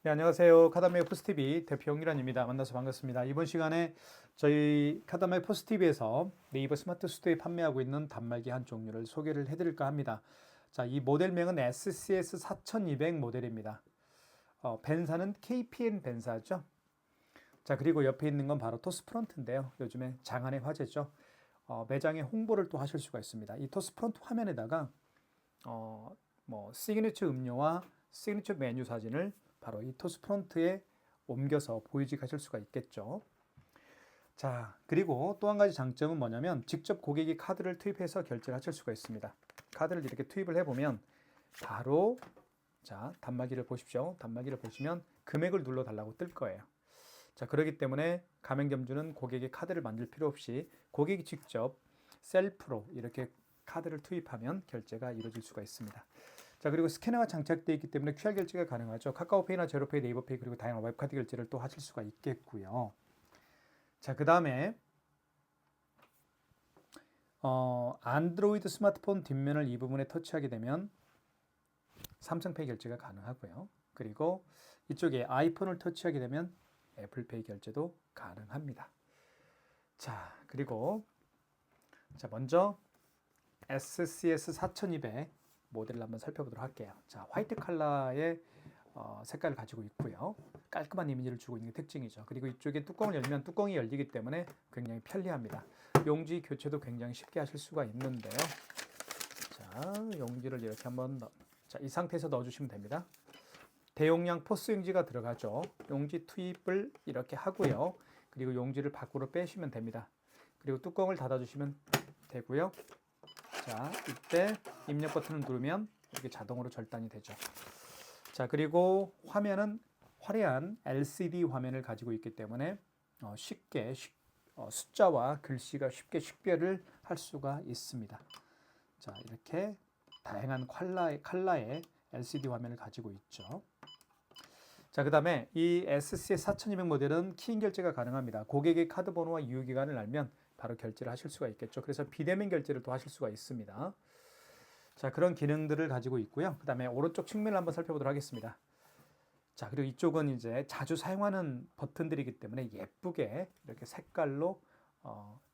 네, 안녕하세요. 카다메 포스티비 대표 홍일환입니다. 만나서 반갑습니다. 이번 시간에 저희 카다메 포스티비에서 네이버 스마트 스토어에 판매하고 있는 단말기 한 종류를 소개를 해드릴까 합니다. 자, 이 모델명은 SCS 4200 모델입니다. 벤사는 KPN 벤사죠. 자, 그리고 옆에 있는 건 바로 토스프런트인데요. 요즘에 장안의 화제죠. 매장에 홍보를 또 하실 수가 있습니다. 이 토스프런트 화면에다가 시그니처 음료와 시그니처 메뉴 사진을 바로 이 토스프런트에 옮겨서 보이직하실 수가 있겠죠. 자, 그리고 또 한 가지 장점은 뭐냐면 직접 고객이 카드를 투입해서 결제를 하실 수가 있습니다. 카드를 이렇게 투입을 해보면 바로 자, 단말기를 보십시오. 단말기를 보시면 금액을 눌러달라고 뜰 거예요. 자, 그렇기 때문에 가맹점주는 고객이 카드를 만들 필요 없이 고객이 직접 셀프로 이렇게 카드를 투입하면 결제가 이루어질 수가 있습니다. 자, 그리고 스캐너가 장착되어 있기 때문에 QR 결제가 가능하죠. 카카오페이나 제로페이, 네이버페이 그리고 다양한 웹카드 결제를 또 하실 수가 있겠고요. 자, 그 다음에 안드로이드 스마트폰 뒷면을 이 부분에 터치하게 되면 삼성페이 결제가 가능하고요. 그리고 이쪽에 아이폰을 터치하게 되면 애플페이 결제도 가능합니다. 자, 그리고 자, 먼저 SCS 4200 모델을 한번 살펴보도록 할게요. 자, 화이트 컬러의 색깔을 가지고 있고요. 깔끔한 이미지를 주고 있는 게 특징이죠. 그리고 이쪽에 뚜껑을 열면 뚜껑이 열리기 때문에 굉장히 편리합니다. 용지 교체도 굉장히 쉽게 하실 수가 있는데요. 자, 용지를 이렇게 한번 자, 이 상태에서 넣어주시면 됩니다. 대용량 포스 용지가 들어가죠. 용지 투입을 이렇게 하고요. 그리고 용지를 밖으로 빼시면 됩니다. 그리고 뚜껑을 닫아주시면 되고요. 자, 이때 입력 버튼을 누르면 이렇게 자동으로 절단이 되죠. 자, 그리고 화면은 화려한 LCD 화면을 가지고 있기 때문에 쉽게 숫자와 글씨가 쉽게 식별을 할 수가 있습니다. 자, 이렇게 다양한 컬러의 LCD 화면을 가지고 있죠. 자, 그 다음에 이 SCS 4200 모델은 키인 결제가 가능합니다. 고객의 카드 번호와 유효기간을 알면 바로 결제를 하실 수가 있겠죠. 그래서 비대면 결제를 또 하실 수가 있습니다. 자, 그런 기능들을 가지고 있고요. 그 다음에 오른쪽 측면을 한번 살펴보도록 하겠습니다. 자, 그리고 이쪽은 이제 자주 사용하는 버튼들이기 때문에 예쁘게 이렇게 색깔로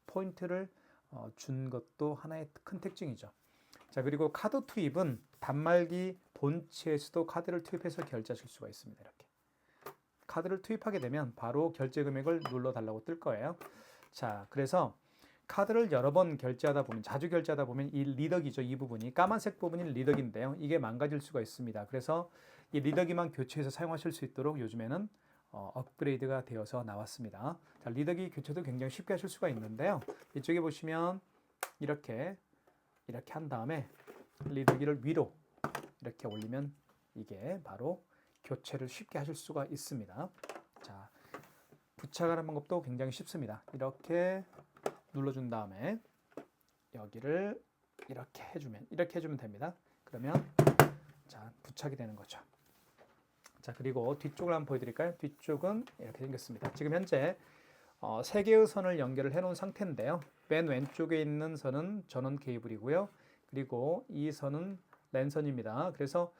포인트를 준 것도 하나의 큰 특징이죠. 자, 그리고 카드 투입은 단말기 본체에서도 카드를 투입해서 결제하실 수가 있습니다. 이렇게 카드를 투입하게 되면 바로 결제 금액을 눌러달라고 뜰 거예요. 자, 그래서 카드를 여러 번 결제하다 보면, 자주 결제하다 보면 이 리더기죠. 이 부분이 까만색 부분이 리더기인데요. 이게 망가질 수가 있습니다. 그래서 이 리더기만 교체해서 사용하실 수 있도록 요즘에는 업그레이드가 되어서 나왔습니다. 자, 리더기 교체도 굉장히 쉽게 하실 수가 있는데요. 이쪽에 보시면 이렇게 한 다음에 리더기를 위로 이렇게 올리면 이게 바로 교체를 쉽게 하실 수가 있습니다. 자, 부착하는 방법도 굉장히 쉽습니다. 이렇게 눌러준 다음에 여기를 이렇게 해주면 됩니다. 그러면 자, 부착이 되는 거죠. 자, 그리고 뒤쪽을 한번 보여드릴까요? 뒤쪽은 이렇게 생겼습니다. 지금 현재 3개의 선을 연결을 해놓은 상태인데요. 맨 왼쪽에 있는 선은 전원 케이블이고요. 그리고 이 선은 랜선입니다. 그래서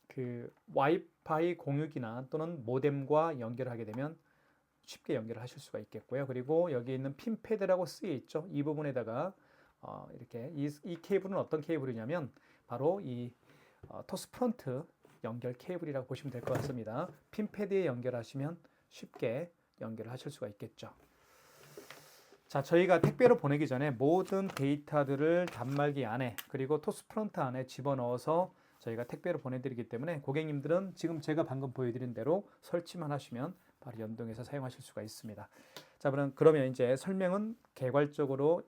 그 와이파이 공유기나 또는 모뎀과 연결하게 되면 쉽게 연결을 하실 수가 있겠고요. 그리고 여기 있는 핀 패드라고 쓰여 있죠. 이 부분에다가 이렇게 이 케이블은 어떤 케이블이냐면 바로 이 토스프런트 연결 케이블이라고 보시면 될 것 같습니다. 핀 패드에 연결하시면 쉽게 연결을 하실 수가 있겠죠. 자, 저희가 택배로 보내기 전에 모든 데이터들을 단말기 안에 그리고 토스프런트 안에 집어넣어서 저희가 택배로 보내드리기 때문에 고객님들은 지금 제가 방금 보여드린 대로 설치만 하시면 바로 연동해서 사용하실 수가 있습니다. 자, 그러면 이제 설명은 개괄적으로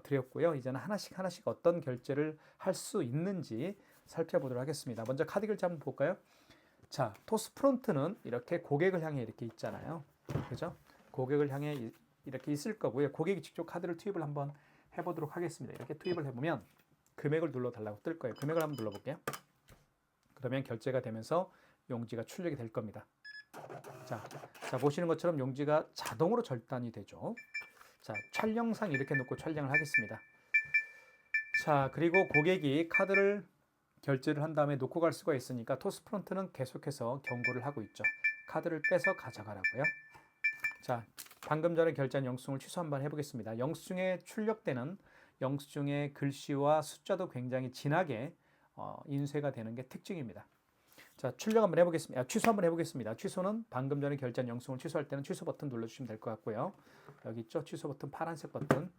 드렸고요. 이제는 하나씩 어떤 결제를 할 수 있는지 살펴보도록 하겠습니다. 먼저 카드 결제 한번 볼까요? 자, 토스프런트는 이렇게 고객을 향해 이렇게 있잖아요. 그죠? 고객을 향해 이렇게 있을 거고요. 고객이 직접 카드를 투입을 한번 해보도록 하겠습니다. 이렇게 투입을 해보면 금액을 눌러달라고 뜰 거예요. 금액을 한번 눌러볼게요. 그러면 결제가 되면서 용지가 출력이 될 겁니다. 자, 보시는 것처럼 용지가 자동으로 절단이 되죠. 자, 촬영상 이렇게 놓고 촬영을 하겠습니다. 자, 그리고 고객이 카드를 결제를 한 다음에 놓고 갈 수가 있으니까 토스프론트는 계속해서 경고를 하고 있죠. 카드를 빼서 가져가라고요. 자, 방금 전에 결제한 영수증을 취소 한번 해보겠습니다. 영수증에 출력되는 영수증의 글씨와 숫자도 굉장히 진하게 인쇄가 되는 게 특징입니다. 자, 출력 한번 해보겠습니다. 취소 한번 해보겠습니다. 취소는 방금 전에 결제한 영수증을 취소할 때는 취소 버튼 눌러주시면 될 것 같고요. 여기 있죠? 취소 버튼, 파란색 버튼.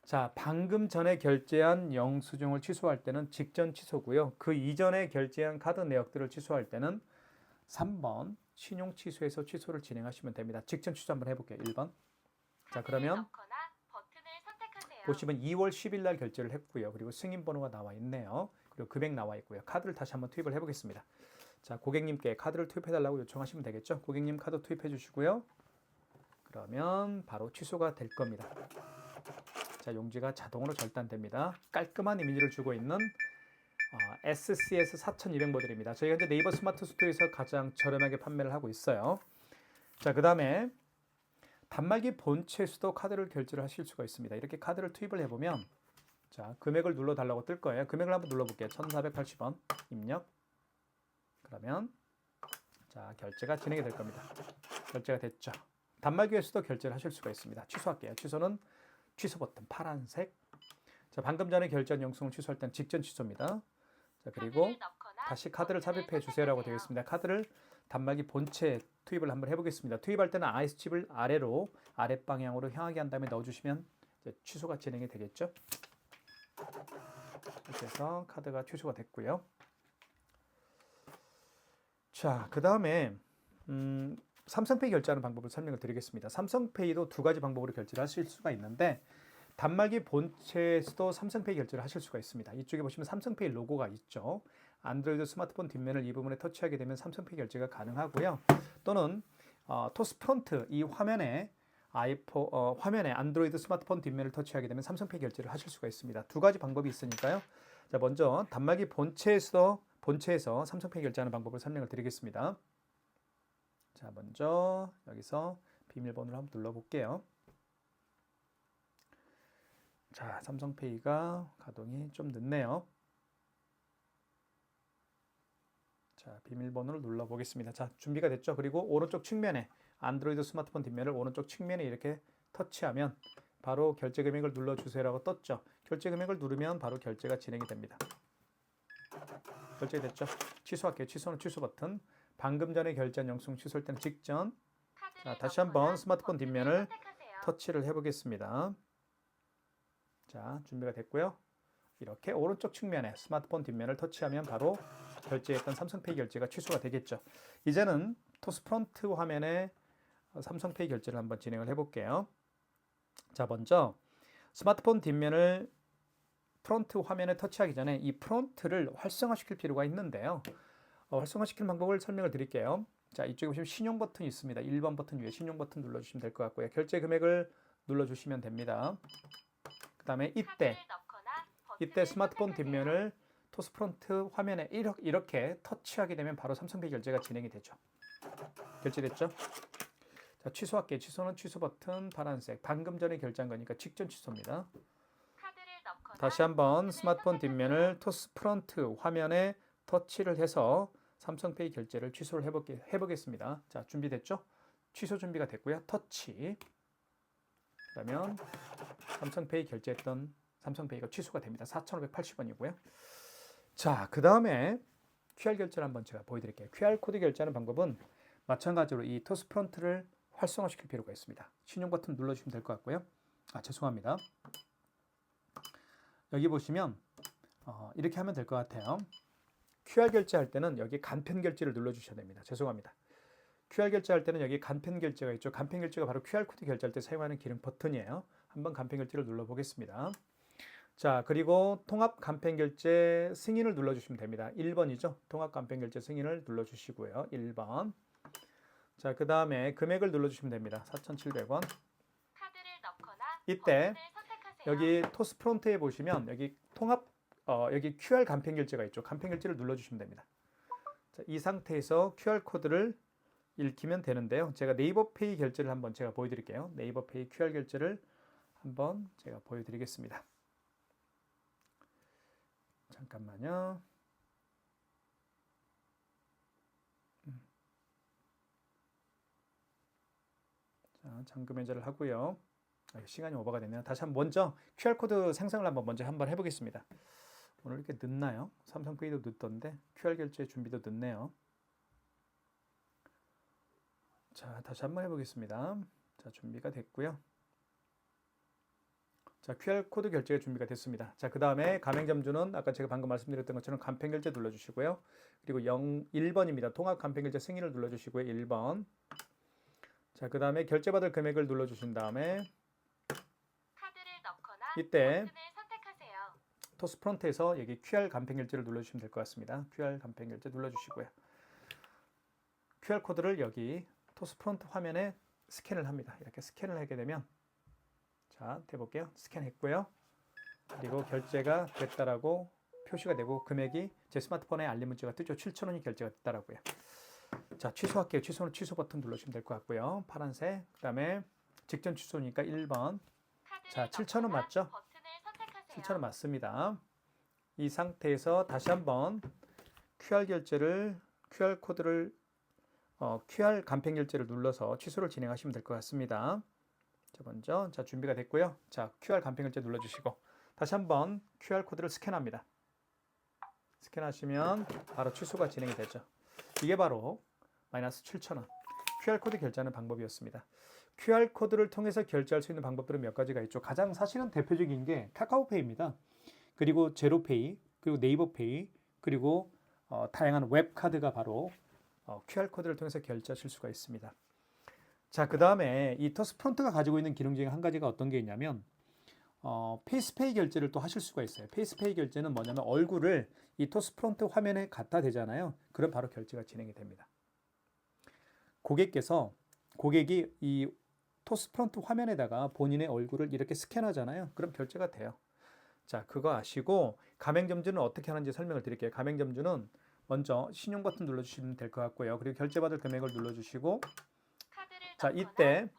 자, 방금 전에 결제한 영수증을 취소할 때는 직전 취소고요. 그 이전에 결제한 카드 내역들을 취소할 때는 3번 신용 취소에서 취소를 진행하시면 됩니다. 직전 취소 한번 해볼게요. 1번. 자, 그러면 보시면 2월 10일 날 결제를 했고요. 그리고 승인 번호가 나와 있네요. 그리고 금액 나와 있고요. 카드를 다시 한번 투입을 해보겠습니다. 자, 고객님께 카드를 투입해달라고 요청하시면 되겠죠. 고객님 카드 투입해 주시고요. 그러면 바로 취소가 될 겁니다. 자, 용지가 자동으로 절단됩니다. 깔끔한 이미지를 주고 있는 SCS 4200 모델입니다. 저희가 현재 네이버 스마트 스토어에서 가장 저렴하게 판매를 하고 있어요. 자, 그 다음에 단말기 본체에서도 카드를 결제를 하실 수가 있습니다. 이렇게 카드를 투입을 해보면 자, 금액을 눌러달라고 뜰 거예요. 금액을 한번 눌러볼게요. 1480원 입력. 그러면 자, 결제가 진행이 될 겁니다. 결제가 됐죠. 단말기에서도 결제를 하실 수가 있습니다. 취소할게요. 취소는 취소 버튼 파란색. 자, 방금 전에 결제한 영수증을 취소할 때는 직전 취소입니다. 자, 그리고 다시 카드를 삽입해 주세요라고 되어 있습니다. 카드를 단말기 본체에 투입을 한번 해보겠습니다. 투입할 때는 IC칩을 아래로 아랫 방향으로 향하게 한 다음에 넣어주시면 이제 취소가 진행이 되겠죠. 이렇게 해서 카드가 취소가 됐고요. 자, 그 다음에 삼성페이 결제하는 방법을 설명을 드리겠습니다. 삼성페이도 두 가지 방법으로 결제를 하실 수가 있는데 단말기 본체에서도 삼성페이 결제를 하실 수가 있습니다. 이쪽에 보시면 삼성페이 로고가 있죠. 안드로이드 스마트폰 뒷면을 이 부분에 터치하게 되면 삼성페이 결제가 가능하고요. 또는 토스프론트 이 화면에 화면에 안드로이드 스마트폰 뒷면을 터치하게 되면 삼성페이 결제를 하실 수가 있습니다. 두 가지 방법이 있으니까요. 자, 먼저 단말기 본체에서 삼성페이 결제하는 방법을 설명을 드리겠습니다. 자, 먼저 여기서 비밀번호를 한번 눌러볼게요. 자, 삼성페이가 가동이 좀 늦네요. 자, 비밀번호를 눌러보겠습니다. 자, 준비가 됐죠? 그리고 오른쪽 측면에 안드로이드 스마트폰 뒷면을 오른쪽 측면에 이렇게 터치하면 바로 결제 금액을 눌러주세요라고 떴죠? 결제 금액을 누르면 바로 결제가 진행이 됩니다. 결제됐죠? 취소할게요. 취소는 취소 버튼. 방금 전에 결제한 영수증 취소할 때는 직전. 자, 다시 한번 스마트폰 뒷면을 터치를 해보겠습니다. 자, 준비가 됐고요. 이렇게 오른쪽 측면에 스마트폰 뒷면을 터치하면 바로 결제했던 삼성페이 결제가 취소가 되겠죠. 이제는 토스프론트 화면에 삼성페이 결제를 한번 진행을 해볼게요. 자, 먼저 스마트폰 뒷면을 프론트 화면에 터치하기 전에 이 프론트를 활성화시킬 필요가 있는데요. 활성화시키는 방법을 설명을 드릴게요. 자, 이쪽에 보시면 신용 버튼이 있습니다. 1번 버튼 위에 신용 버튼 눌러주시면 될 것 같고요. 결제 금액을 눌러주시면 됩니다. 그 다음에 이때 스마트폰 뒷면을 토스프론트 화면에 이렇게 터치하게 되면 바로 삼성페이 결제가 진행이 되죠. 결제됐죠? 자, 취소할게요. 취소는 취소 버튼 파란색. 방금 전에 결제한 거니까 직전 취소입니다. 다시 한번 스마트폰 뒷면을 토스프론트 화면에 터치를 해서 삼성페이 결제를 취소를 해보겠습니다. 자, 준비됐죠? 취소 준비가 됐고요. 터치. 그러면 삼성페이 결제했던 삼성페이가 취소가 됩니다. 4,580원이고요. 자, 그 다음에 QR 결제를 한번 제가 보여드릴게요. QR코드 결제하는 방법은 마찬가지로 이 토스프론트를 활성화시킬 필요가 있습니다. 신용 버튼 눌러주시면 될 것 같고요. 죄송합니다. 여기 보시면 이렇게 하면 될 것 같아요. QR 결제할 때는 여기 간편 결제를 눌러주셔야 됩니다. 죄송합니다. QR 결제할 때는 여기 간편 결제가 있죠. 간편 결제가 바로 QR코드 결제할 때 사용하는 기능 버튼이에요. 한번 간편 결제를 눌러보겠습니다. 자, 그리고 통합 간편 결제 승인을 눌러주시면 됩니다. 1번이죠. 통합 간편 결제 승인을 눌러주시고요. 1번. 자, 그 다음에 금액을 눌러주시면 됩니다. 4,700원. 이때 여기 토스프론트에 보시면 여기 여기 QR 간편 결제가 있죠. 간편 결제를 눌러주시면 됩니다. 자, 이 상태에서 QR 코드를 읽히면 되는데요. 제가 네이버페이 결제를 한번 제가 보여드릴게요. 네이버페이 QR 결제를 한번 제가 보여드리겠습니다. 자, 잠깐만요. 자, 잠금 해제를 하고요. 시간이 오버가 됐네요. 다시 한번 먼저 QR코드 생성을 한번 해보겠습니다. 오늘 이렇게 늦나요? 삼성페이도 늦던데 QR 결제 준비도 늦네요. 자, 다시 한번 해보겠습니다. 자, 준비가 됐고요. 자, QR코드 결제가 준비가 됐습니다. 자, 그 다음에 가맹점주는 아까 제가 방금 말씀드렸던 것처럼 간편결제 눌러주시고요. 그리고 1번입니다. 통합 간편결제 승인을 눌러주시고요. 1번. 자, 그 다음에 결제받을 금액을 눌러주신 다음에 이때 토스프론트에서 여기 QR 간편결제를 눌러주시면 될 것 같습니다. QR 간편결제 눌러주시고요. QR코드를 여기 토스프론트 화면에 스캔을 합니다. 이렇게 스캔을 하게 되면 자, 해볼게요. 스캔했고요. 그리고 결제가 됐다라고 표시가 되고 금액이 제 스마트폰에 알림 문자가 뜨죠. 7,000원이 결제가 됐다라고요. 자, 취소할게요. 취소 버튼 눌러주시면 될 것 같고요. 파란색. 그 다음에 직전 취소니까 1번. 자, 7,000원 맞죠? 7,000원 맞습니다. 이 상태에서 다시 한번 QR코드를 QR 간편 결제를 눌러서 취소를 진행하시면 될 것 같습니다. 자, 먼저 준비가 됐고요. 자, QR 간편 결제 눌러주시고 다시 한번 QR코드를 스캔합니다. 스캔하시면 바로 취소가 진행이 되죠. 이게 바로 마이너스 7,000원. QR코드 결제하는 방법이었습니다. QR코드를 통해서 결제할 수 있는 방법들은 몇 가지가 있죠. 가장 사실은 대표적인 게 카카오페이입니다. 그리고 제로페이, 그리고 네이버페이, 그리고 다양한 웹카드가 바로 QR코드를 통해서 결제하실 수가 있습니다. 자, 그 다음에 이 토스프론트가 가지고 있는 기능 중에 한 가지가 어떤 게 있냐면 페이스페이 결제를 또 하실 수가 있어요. 페이스페이 결제는 뭐냐면 얼굴을 이 토스프론트 화면에 갖다 대잖아요. 그럼 바로 결제가 진행이 됩니다. 고객이 이 토스프론트 화면에다가 본인의 얼굴을 이렇게 스캔하잖아요. 그럼 결제가 돼요. 자, 그거 아시고 가맹점주는 어떻게 하는지 설명을 드릴게요. 가맹점주는 먼저 신용 버튼 눌러주시면 될 것 같고요. 그리고 결제받을 금액을 눌러주시고 자, 이때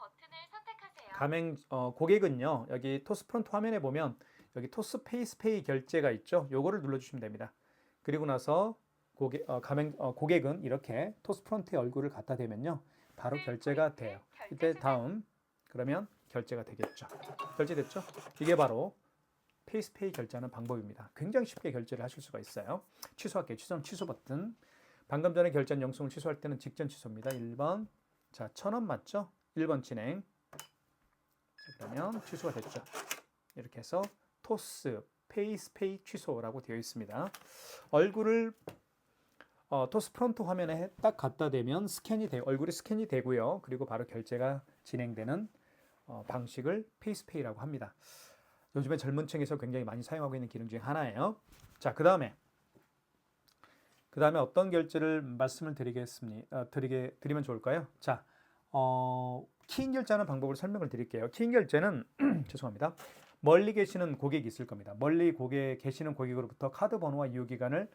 고객은요, 여기 토스프론트 화면에 보면 여기 토스 페이스페이 결제가 있죠. 요거를 눌러주시면 됩니다. 그리고 나서 고객은 이렇게 토스프론트의 얼굴을 갖다 대면요, 바로 결제가 돼요. 이때 다음 그러면 결제가 되겠죠. 결제됐죠? 이게 바로 페이스페이 결제하는 방법입니다. 굉장히 쉽게 결제를 하실 수가 있어요. 취소할게요. 취소 버튼. 방금 전에 결제한 영수증을 취소할 때는 직전 취소입니다. 1번. 자, 1,000원 맞죠? 1번 진행. 자, 그러면 취소가 됐죠. 이렇게 해서 토스 페이스페이 취소라고 되어 있습니다. 얼굴을 토스프론트 화면에 딱 갖다 대면 얼굴이 스캔이 되고요. 그리고 바로 결제가 진행되는 방식을 페이스페이라고 합니다. 요즘에 젊은 층에서 굉장히 많이 사용하고 있는 기능 중에 하나예요. 자, 그 다음에 어떤 결제를 말씀을 드리면 좋을까요? 자, 키인 결제하는 방법을 설명을 드릴게요. 키인 결제는 죄송합니다. 멀리 계시는 고객이 있을 겁니다. 멀리 계시는 고객으로부터 카드 번호와 유효기간을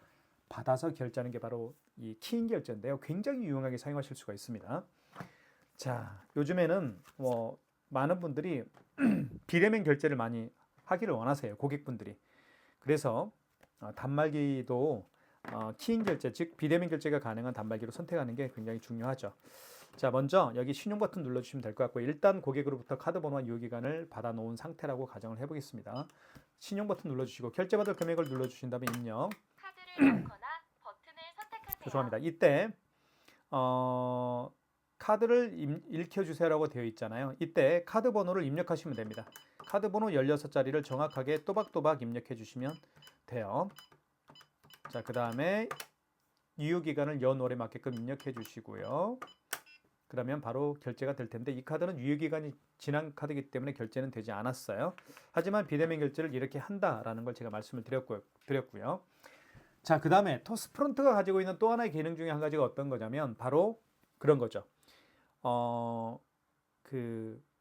받아서 결제하는 게 바로 이 키인 결제인데요. 굉장히 유용하게 사용하실 수가 있습니다. 자, 요즘에는 많은 분들이 비대면 결제를 많이 하기를 원하세요. 고객분들이. 그래서 단말기도 키인 결제, 즉 비대면 결제가 가능한 단말기로 선택하는 게 굉장히 중요하죠. 자, 먼저 여기 신용 버튼 눌러주시면 될 것 같고, 일단 고객으로부터 카드 번호와 유효기간을 받아놓은 상태라고 가정을 해보겠습니다. 신용 버튼 눌러주시고 결제받을 금액을 눌러주신 다음에 입력. 카드를 넣거나 버튼을 선택하세요. 죄송합니다. 이때 카드를 읽혀주세요라고 되어 있잖아요. 이때 카드 번호를 입력하시면 됩니다. 카드 번호 16자리를 정확하게 또박또박 입력해 주시면 돼요. 자, 그 다음에 유효기간을 연월에 맞게끔 입력해 주시고요. 그러면 바로 결제가 될 텐데, 이 카드는 유효기간이 지난 카드이기 때문에 결제는 되지 않았어요. 하지만 비대면 결제를 이렇게 한다라는 걸 제가 말씀을 드렸고요. 자, 그 다음에 토스프론트가 가지고 있는 또 하나의 기능 중에 한 가지가 어떤 거냐면 바로 그런 거죠.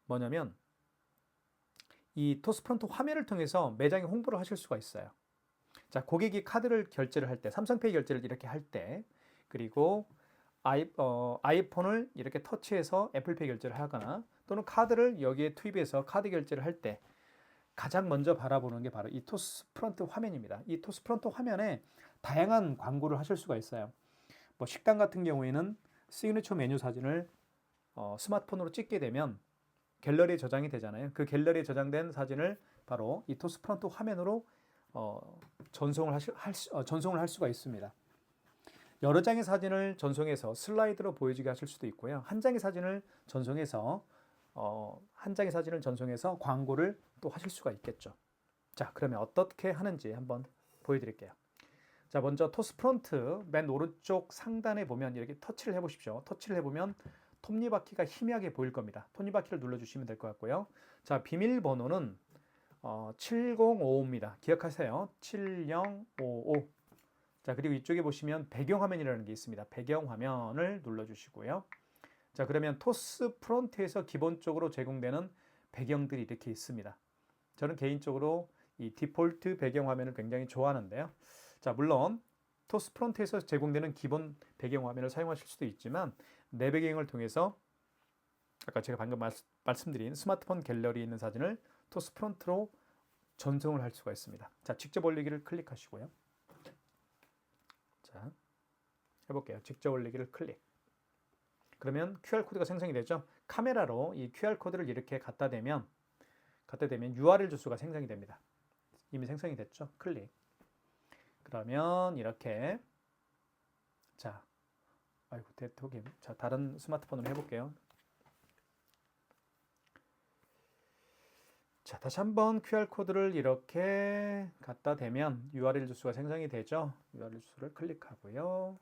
뭐냐면 이 토스프론트 화면을 통해서 매장에 홍보를 하실 수가 있어요. 자, 고객이 카드를 결제를 할 때, 삼성페이 결제를 이렇게 할 때, 그리고 아이폰을 이렇게 터치해서 애플페이 결제를 하거나 또는 카드를 여기에 투입해서 카드 결제를 할 때, 가장 먼저 바라보는 게 바로 이 토스 프론트 화면입니다. 이 토스 프론트 화면에 다양한 광고를 하실 수가 있어요. 뭐 식당 같은 경우에는 시그니처 메뉴 사진을 스마트폰으로 찍게 되면 갤러리에 저장이 되잖아요. 그 갤러리에 저장된 사진을 바로 이 토스 프론트 화면으로 전송을 할 수가 있습니다. 여러 장의 사진을 전송해서 슬라이드로 보여지게 하실 수도 있고요. 한 장의 사진을 전송해서 광고를 또 하실 수가 있겠죠. 자, 그러면 어떻게 하는지 한번 보여드릴게요. 자, 먼저 토스 프론트 맨 오른쪽 상단에 보면 이렇게 터치를 해보십시오. 터치를 해보면 톱니바퀴가 희미하게 보일 겁니다. 톱니바퀴를 눌러주시면 될 것 같고요. 자, 비밀번호는 7055입니다. 기억하세요. 7055. 자, 그리고 이쪽에 보시면 배경화면이라는 게 있습니다. 배경화면을 눌러주시고요. 자, 그러면 토스 프론트에서 기본적으로 제공되는 배경들이 이렇게 있습니다. 저는 개인적으로 이 디폴트 배경화면을 굉장히 좋아하는데요. 자, 물론 토스 프론트에서 제공되는 기본 배경화면을 사용하실 수도 있지만 내 배경을 통해서 아까 제가 방금 말씀드린 스마트폰 갤러리에 있는 사진을 토스 프론트로 전송을 할 수가 있습니다. 자, 직접 올리기를 클릭하시고요. 자, 해볼게요. 직접 올리기를 클릭. 그러면 QR코드가 생성이 되죠. 카메라로 이 QR코드를 이렇게 갖다 대면 URL 주소가 생성이 됩니다. 이미 생성이 됐죠. 클릭. 그러면 이렇게 자, 아이고 대토김. 자, 다른 스마트폰으로 해볼게요. 자, 다시 한번 QR코드를 이렇게 갖다 대면 URL 주소가 생성이 되죠. URL 주소를 클릭하고요.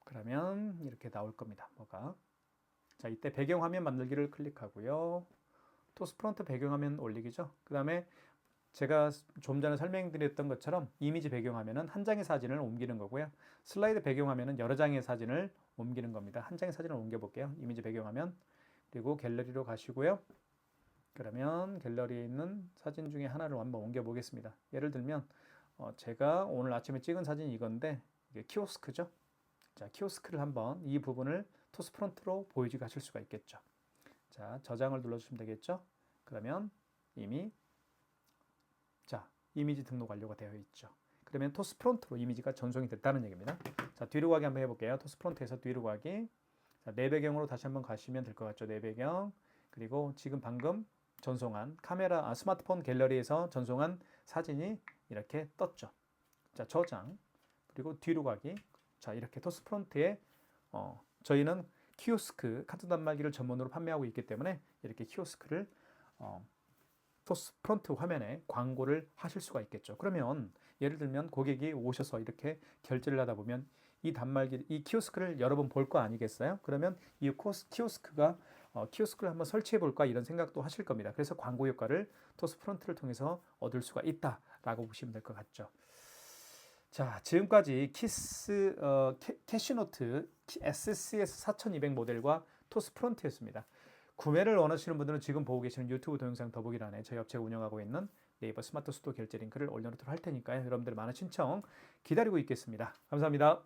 그러면 이렇게 나올 겁니다. 뭐가? 자, 이때 배경화면 만들기를 클릭하고요. 토스 프론트 배경화면 올리기죠. 그 다음에 제가 좀 전에 설명드렸던 것처럼 이미지 배경화면은 한 장의 사진을 옮기는 거고요. 슬라이드 배경화면은 여러 장의 사진을 옮기는 겁니다. 한 장의 사진을 옮겨볼게요. 이미지 배경화면. 그리고 갤러리로 가시고요. 그러면 갤러리에 있는 사진 중에 하나를 한번 옮겨 보겠습니다. 예를 들면 제가 오늘 아침에 찍은 사진이 이건데 이게 키오스크죠. 자, 키오스크를 한번 이 부분을 토스 프론트로 보여주게 하실 수가 있겠죠. 자, 저장을 눌러주시면 되겠죠. 그러면 이미 자, 이미지 등록 완료가 되어 있죠. 그러면 토스 프론트로 이미지가 전송이 됐다는 얘기입니다. 자, 뒤로 가기 한번 해볼게요. 토스 프론트에서 뒤로 가기. 자, 내 배경으로 다시 한번 가시면 될 것 같죠. 내 배경. 그리고 지금 방금 전송한 스마트폰 갤러리에서 전송한 사진이 이렇게 떴죠. 자, 저장. 그리고 뒤로 가기. 자, 이렇게 토스 프론트에 저희는 키오스크 카드 단말기를 전문으로 판매하고 있기 때문에 이렇게 키오스크를 토스 프론트 화면에 광고를 하실 수가 있겠죠. 그러면 예를 들면 고객이 오셔서 이렇게 결제를 하다 보면 이 키오스크를 여러 번 볼 거 아니겠어요? 그러면 이 키오스크를 한번 설치해 볼까 이런 생각도 하실 겁니다. 그래서 광고 효과를 토스 프론트를 통해서 얻을 수가 있다라고 보시면 될 것 같죠. 자, 지금까지 캐시노트 SCS 4200 모델과 토스 프론트였습니다. 구매를 원하시는 분들은 지금 보고 계시는 유튜브 동영상 더보기란에 저희 업체가 운영하고 있는 네이버 스마트 스토어 결제 링크를 올려놓도록 할 테니까요. 여러분들 많은 신청 기다리고 있겠습니다. 감사합니다.